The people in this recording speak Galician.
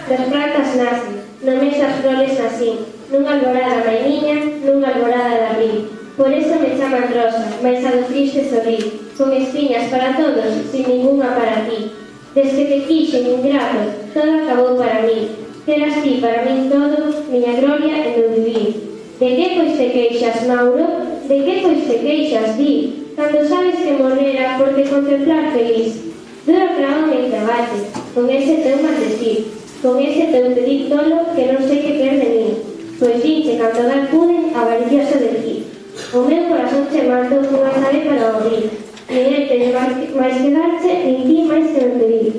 Das plantas nacen, no mes das flores nacín, nunha alborada mainiña, nunha alborada de abril. Por eso me chaman rosa, mais a do triste sorrir, con espiñas para todos, sin ninguna para ti. Desde que quixen ingrato, todo acabou para mí. Eras ti para min todo, miña gloria e meu vivir. De que pois te queixas, Mauro? De que pois te queixas, di? Cando sabes que morrera por te contemplar feliz. Duro clavo me clavaste, con ese teu maldecir, con ese teu pedir tolo que non sei que quer de min. Pois dinche cando dar pude, avariciosa de ti. O meu corazón che mando unha chave para abrir. Nin el te máis que darche, nin ti máis que me pedir.